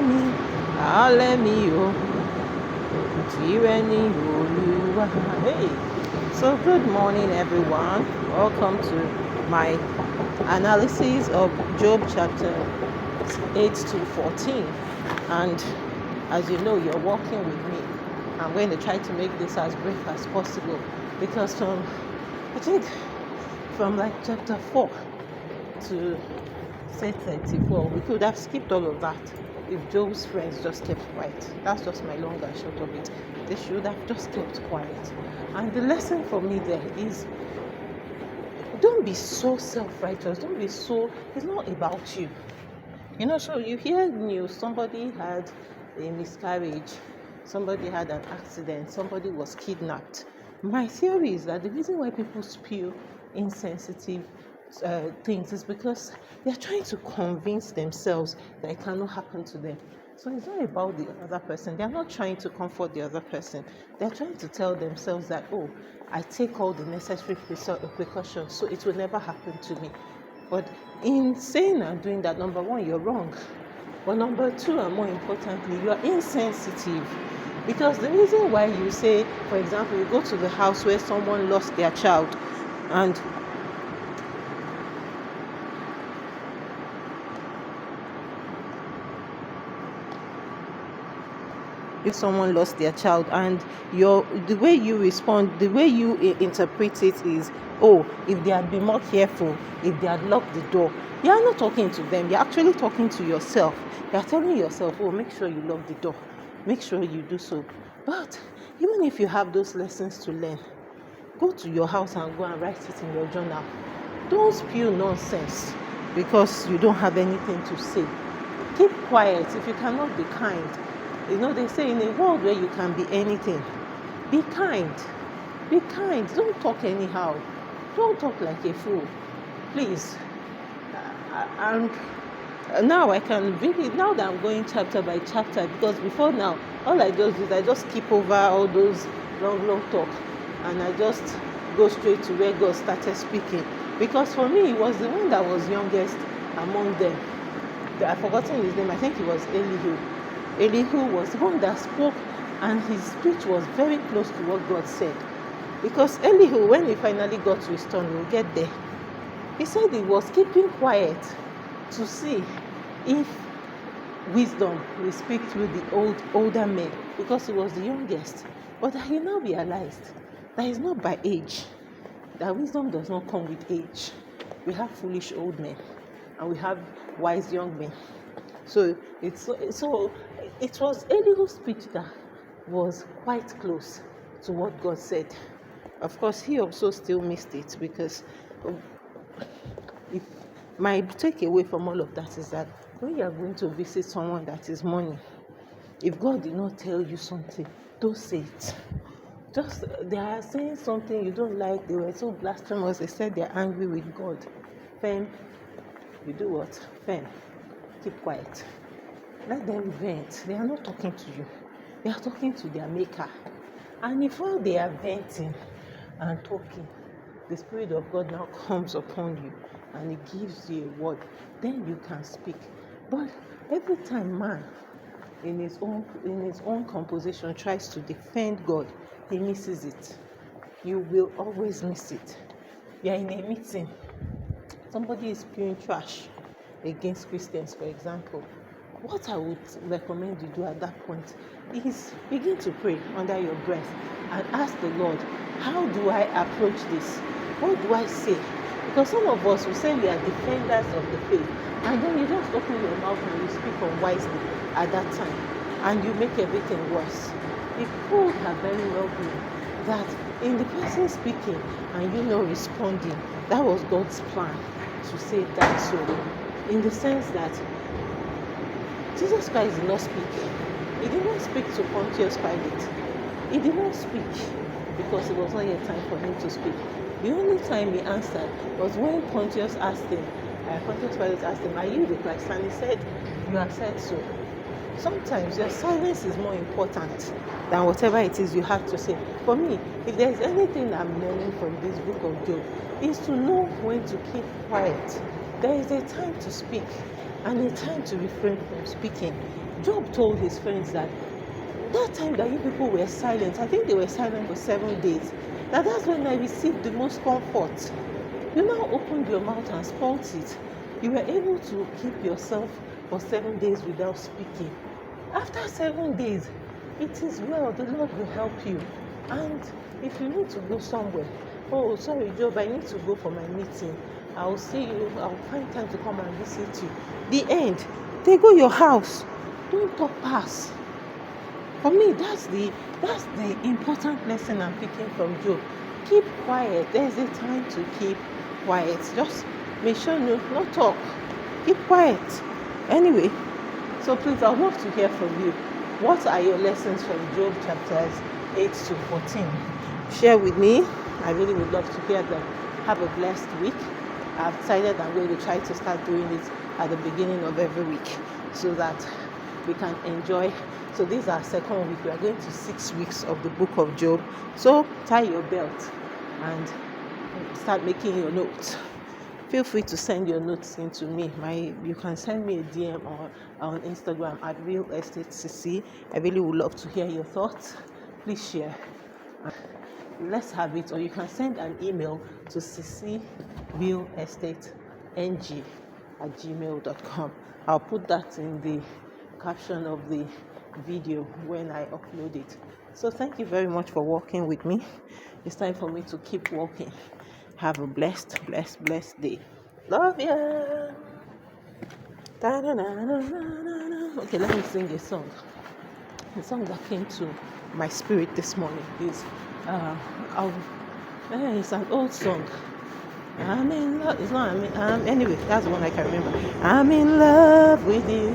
mi, alẹ́ mi o, tìrẹ ni Olúwa. Hey, so good morning, everyone. Welcome to my analysis of Job chapter 8 to 14. And as you know, you're walking with me. I'm going to try to make this as brief as possible because from like chapter 4 to say 34, we could have skipped all of that if Job's friends just kept quiet. That's just my long and short of it. They should have just kept quiet. And the lesson for me there is, don't be so self-righteous. Don't be so, it's not about you. You know, so you hear news, somebody had a miscarriage, somebody had an accident, somebody was kidnapped. My theory is that the reason why people spew insensitive things is because they're trying to convince themselves that it cannot happen to them. So it's not about the other person. They're not trying to comfort the other person. They're trying to tell themselves that, oh, I take all the necessary precautions, so it will never happen to me. But in saying and doing that, number one, you're wrong. But number two, and more importantly, you are insensitive. Because the reason why you say, for example, you go to the house where someone lost their child, and if someone lost their child, and the way you respond, the way you interpret it is, oh, if they had been more careful, if they had locked the door. You are not talking to them, you're actually talking to yourself. You're telling yourself, oh, make sure you lock the door, make sure you do so. But even if you have those lessons to learn, go to your house and go and write it in your journal. Don't spew nonsense because you don't have anything to say. Keep quiet. If you cannot be kind, you know, they say in a world where you can be anything, be kind. Be kind. Don't talk anyhow. Don't talk like a fool. Please. And now I can really, now that I'm going chapter by chapter, because before now, all I just do is I just skip over all those long talk and I just go straight to where God started speaking. Because for me, he was the one that was youngest among them. I've forgotten his name. I think it was Elihu. Elihu was the one that spoke, and his speech was very close to what God said. Because Elihu, when he finally got to his turn, we'll get there, he said he was keeping quiet to see if wisdom will speak through the older men, because he was the youngest. But he now realized that it's not by age, that wisdom does not come with age. We have foolish old men and we have wise young men. So it was Elihu's speech that was quite close to what God said. Of course, he also still missed it, because if my takeaway from all of that is that when you are going to visit someone that is mourning, if God did not tell you something, don't say it. Just, they are saying something you don't like, they were so blasphemous, they said they're angry with God. Then you do what? Then keep quiet. Let them vent. They are not talking to you. They are talking to their maker. And if while they are venting and talking, the Spirit of God now comes upon you and it gives you a word, then you can speak. But every time man in his own composition tries to defend God, he misses it. You will always miss it. You are in a meeting, somebody is spewing trash against Christians, for example. What I would recommend you do at that point is begin to pray under your breath and ask the Lord, how do I approach this? What do I say? Because some of us will say we are defenders of the faith, and then you just open your mouth and you speak unwisely at that time, and you make everything worse. It could have very well been that in the person speaking and you not responding, that was God's plan to say that. So in the sense that Jesus Christ did not speak. He did not speak to Pontius Pilate. He did not speak because it was not yet time for him to speak. The only time he answered was when Pontius Pilate asked him, are you the Christ? And he said, you have said so. Sometimes your silence is more important than whatever it is you have to say. For me, if there's anything I'm learning from this book of Job, is to know when to keep quiet. There is a time to speak and a time to refrain from speaking. Job told his friends that time that you people were silent, I think they were silent for 7 days, that's when I received the most comfort. You now opened your mouth and spoke it. You were able to keep yourself for 7 days without speaking. After 7 days, it is well, the Lord will help you. And if you need to go somewhere, oh, sorry, Job, I need to go for my meeting. I'll see you, I'll find time to come and visit you. The end. They go your house. Don't talk pass. For me, that's the important lesson I'm picking from Job. Keep quiet. There's a time to keep quiet. Just make sure no talk. Keep quiet. Anyway, so please, I'd love to hear from you. What are your lessons from Job chapters 8 to 14? Share with me. I really would love to hear them. Have a blessed week. I've decided I'm going to try to start doing it at the beginning of every week so that we can enjoy. So this is our second week. We are going to 6 weeks of the book of Job. So tie your belt and start making your notes. Feel free to send your notes in to me. You can send me a DM or on Instagram at Real Estate CC. I really would love to hear your thoughts. Please share. Let's have it. Or you can send an email to ccrealestateng@gmail.com. I'll put that in the caption of the video when I upload it. So thank you very much for walking with me. It's time for me to keep walking. Have a blessed day. Love ya. Okay, let me sing a song. The song that came to my spirit this morning is it's an old song. I'm in love. It's not. Anyway, that's the one I can remember. I'm in love with you.